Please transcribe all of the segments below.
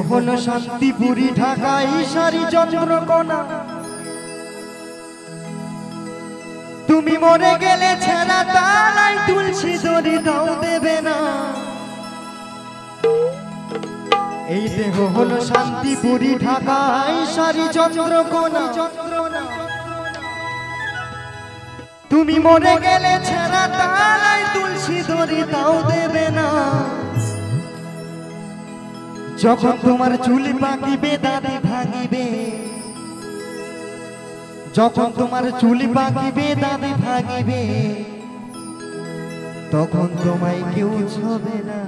হলো শান্তিপুরি ঢাকাই সারি চন্দ্রকোনা। তুমি মরে গেলে ছেঁড়া তালাই তুলসী দড়ি দাও দেবে না। এই দেহ হলো শান্তিপুরি ঢাকাই সারি চন্দ্রকোনা। তুমি মরে গেলে ছেঁড়া তালাই তুলসী দড়ি দাও দেবে না। যখন তোমার চুল পাকিবে দাঁতে ভাঙিবে, যখন তোমার চুল পাকিবে দাঁতে ভাঙিবে, তখন তোমায় কেউ ছবে না।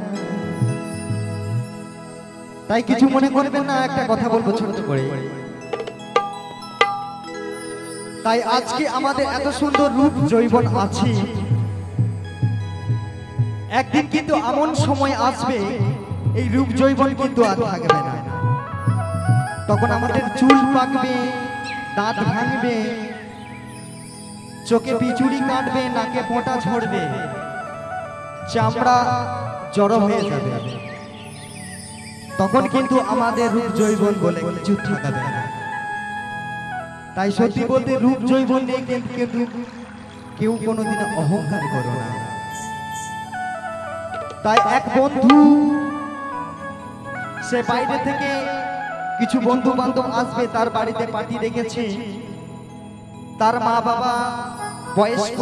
তাই কিছু মনে করবেন না, একটা কথা বলবো ছোট করে। তাই আজকে আমাদের এত সুন্দর রূপ যৌবন আছে, একদিন কিন্তু এমন সময় আসবে এই রূপ যৌবন কিন্তু আর থাকবে না। তখন আমাদের চুল পাকবে, দাঁত ভাঙবে, চোখে পিচুড়ি কাটবে, নাকে পোঁটা ঝরবে, চামড়া জড়ো হয়ে যাবে। তখন কিন্তু আমাদের রূপ যৌবন বলে কিছু থাকবে না। তাই সত্যি বলতে রূপ যৌবন নিয়ে কিন্তু কেউ কোনোদিন অহংকার করো না। তাই এক বন্ধু, সে বাইরে থেকে কিছু বন্ধু বান্ধব আসবে, তার বাড়িতে পার্টি রেখেছে। তার মা বাবা বয়স্ক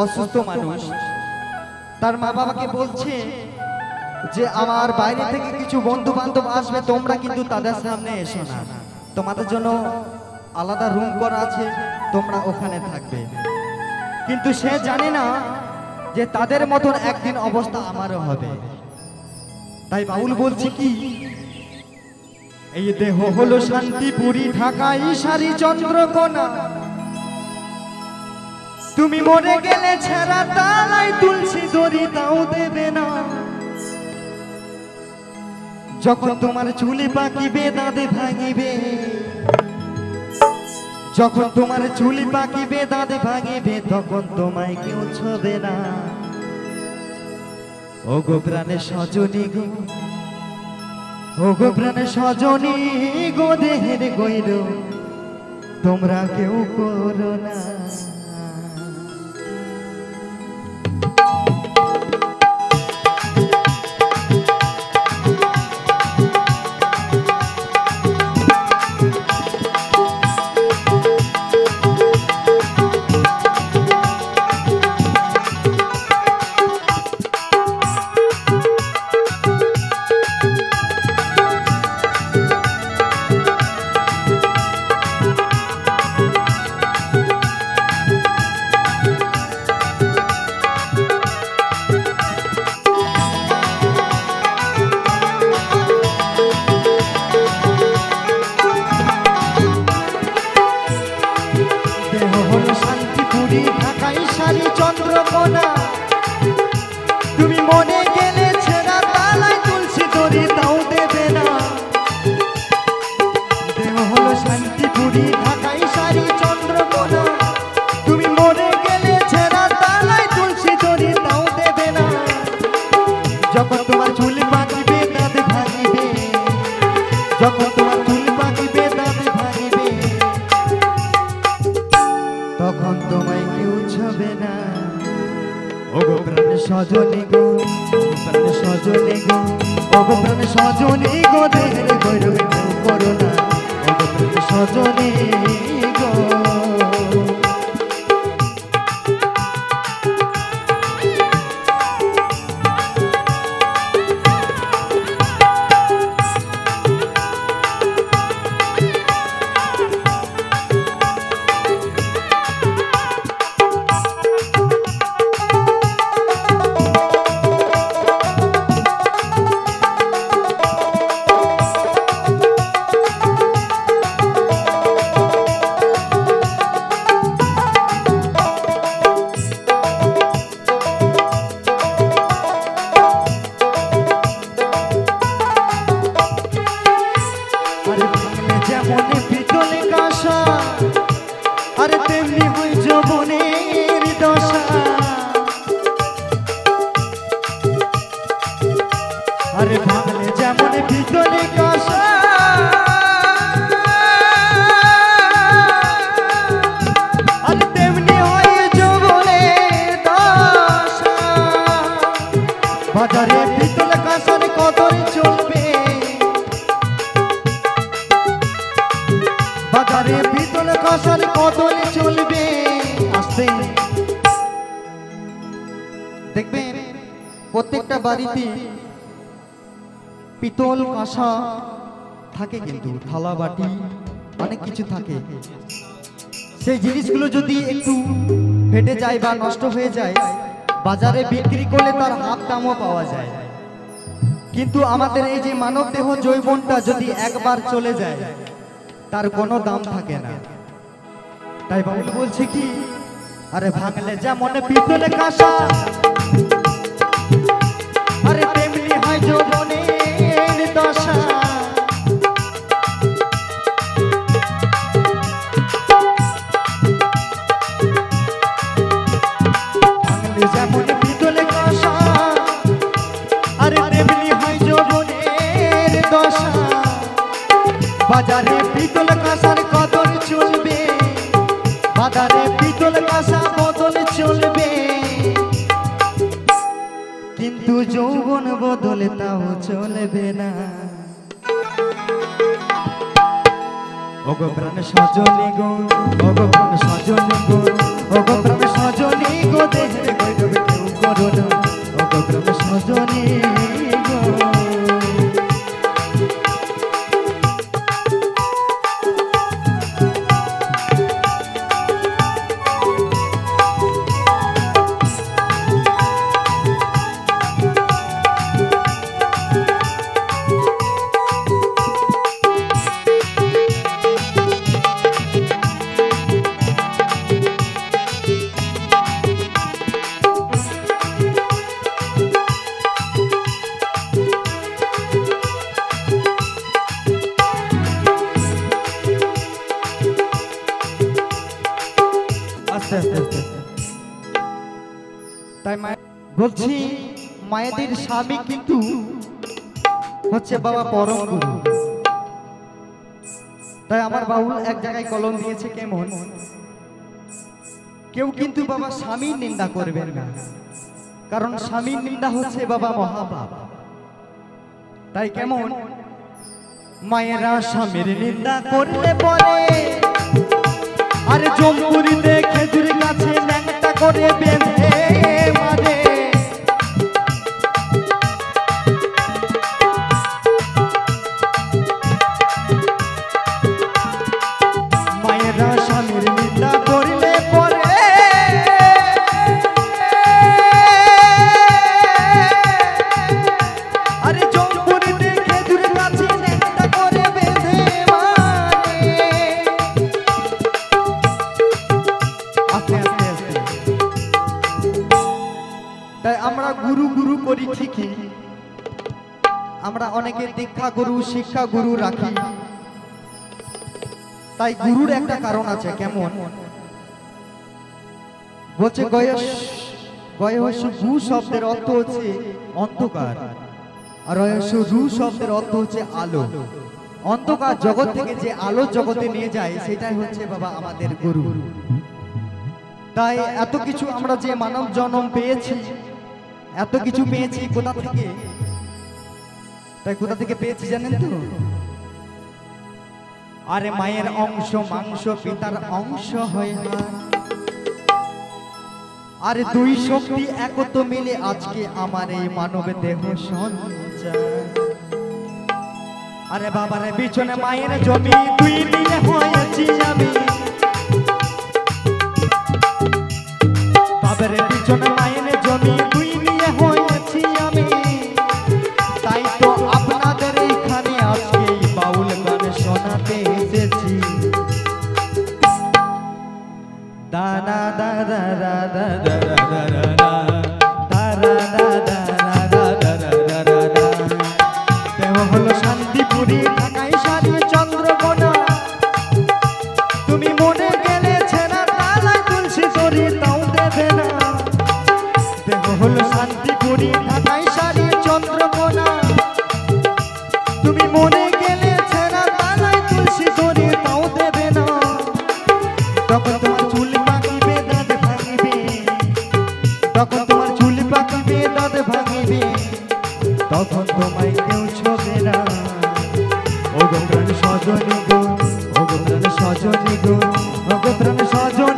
অসুস্থ মানুষ, তার মা বাবাকে বলছে যে আমার বাইরে থেকে কিছু বন্ধু বান্ধব আসবে, তোমরা কিন্তু তাদের সামনে এসো না, তোমাদের জন্য আলাদা রুম করা আছে, তোমরা ওখানে থাকবে। কিন্তু সে জানে না যে তাদের মতন একদিন অবস্থা আমারও হবে। তাই বাউল বলছি কি, এই দেহ হলো শান্তিপুরি ঢাকাই সারি চন্দ্রকোনা। তুমি মরে গেলে ছেঁড়া তালাই তুলসী দড়ি দাও দেবে না। যখন তোমার চুলি পাকিবে দাঁতে ভাঙিবে, যখন তোমার চুলি পাকিবে দাঁতে ভাঙিবে, তখন তোমায় কেউ ছবে না। ও গো প্রাণে সজনী গো, ও গো প্রাণে সজনী গো, দেহের গইর তোমরা কেউ করো না। ঢাকাই সারি চন্দ্রকোনা। তুমি মনে গেলে ছেঁড়া তালাই তুলসী দড়ি দাও দেবে না। দেহ হলো শান্তিপুরি ঢাকাই সারি চন্দ্রকোনা। তুমি মনে গেলে ছেঁড়া তালাই তুলসী দড়ি দাও দেবে না। যখন তোমার চুল পাকিবে দাঁতে ভাঙিবে, যখন তোমার চুল পাকিবে দাঁতে ভাঙিবে, তখন তোমায় কেউ ছবে না। ও গো প্রাণে সজনী গো, প্রাণে সজনী গো, ও গো প্রাণে সজনী গো, দেহের গৌরবে কেউ করো না। ও গো প্রাণে সজনী গো। আরে তেমনি হই যৌবনের দশা, আরে ভাঙলে যেমন ভিতরে কাশা। চলবে আস্তে। দেখবেন প্রত্যেকটা বাড়িতে পিতল কাঁসা থাকে, কিন্তু থালা বাটি অনেক কিছু থাকে। সেই জিনিসগুলো যদি একটু ফেটে যায় বা নষ্ট হয়ে যায়, বাজারে বিক্রি করলে তার হাফ দামও পাওয়া যায়। কিন্তু আমাদের এই যে মানব দেহ যৌবনটা যদি একবার চলে যায়, তার কোনো দাম থাকে না। তাই বাউল বলছে কি, আরে ভাঙলে যেমন পিতলে কাঁসা, আরে তেমনি হয় যৌবনের দশা। ভাঙলে যেমন পিতলে কাঁসা, আরে তেমনি হয় যৌবনের দশা। বাজারে পিতল কাঁসার কদর চলবে, বাজারে পিতল কাঁসা বদল চলবে, কিন্তু যৌবন বদলে তাও চলবে না। ওগো প্রাণ সজনী গো, ওগো প্রাণ সজনী গো, ওগো প্রাণ সজনী গো, দেহের গৌরব কেউ করো না। ওগো প্রাণ সজনী গো। তাই বলছি, মায়েদের স্বামী কিন্তু হচ্ছে বাবা পরম গুরু। তাই আমার বাউল এক জায়গায় কলম দিয়েছে, কেমন কেউ কিন্তু বাবা স্বামীর নিন্দা করবেন না, কারণ স্বামীর নিন্দা হচ্ছে বাবা মহাপাপ। তাই কেমন মায়েরা স্বামীর নিন্দা করলে পরে, আর জম্বুরিতে খেজুর গাছে ন্যাংটা করে বেঁধে মারে। মায়েরা স্বামীর নিন্দা করলে পরে, আরে জম্বুরিতে খেজুর গাছে ন্যাংটা করে বেঁধে মারে। তাই আমরা গুরু গুরু করি ঠিকই, আমরা অনেকে দীক্ষা গুরু শিক্ষা গুরু রাখি। তাই গুরুর একটা কারণ আছে, কেমন বলছে গু শব্দের অর্থ হচ্ছে অন্ধকার, আর রু শব্দের অর্থ হচ্ছে আলো। অন্ধকার জগৎ থেকে যে আলো জগতে নিয়ে যায়, সেটাই হচ্ছে বাবা আমাদের গুরু। তাই এত কিছু আমরা যে মানব জন্ম পেয়েছি, এত কিছু পেয়েছি কোথা থেকে? তাই কোথা থেকে পেয়েছি জানেন তো? আরে মায়ের অংশ মাংস, পিতার অংশ হয় না। আরে দুই শক্তি একত মিলে আজকে আমার এই মানব দেহ সঞ্চার। আরে বাবারে পিছনে মায়ের জমি, দুই দিনে হয়েছি আমি। বাবারে পিছনে মায়ের জমি, দুই নিয়ে হয়েছি আমি। তাই তো আপনাদের এইখানে আজকে বাউল গান শোনাতে এসেছি। দাদা দাদা দাদা দাদা দাদা দেহ হলো শান্তিপুরি, ঢাকাই সারি চন্দ্রকোনা। তুমি মনে গেলে ছেনা তালায় তুলসী তরি, তাও দেবে না। দেহ হলো শান্তিপুরি, ঢাকাই সারি চন্দ্রকোনা। তুমি মনে গেলে ছেনা তালায় তুলসী তরি, তাও দেবে না। তখন তোমার চুল পাকিবে, দাঁত ভাঙিবে। তখন তোমার চুল পাকিবে, দাঁত ভাঙিবে। তখন তোমায় কেউ ছোবে না। ওগো প্রাণ সজনী গো, ওগো প্রাণ সজনী গো, ওগো প্রাণ সজনী।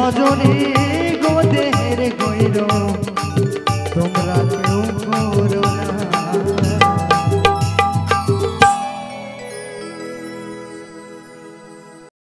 সজনী গো দেহের গইল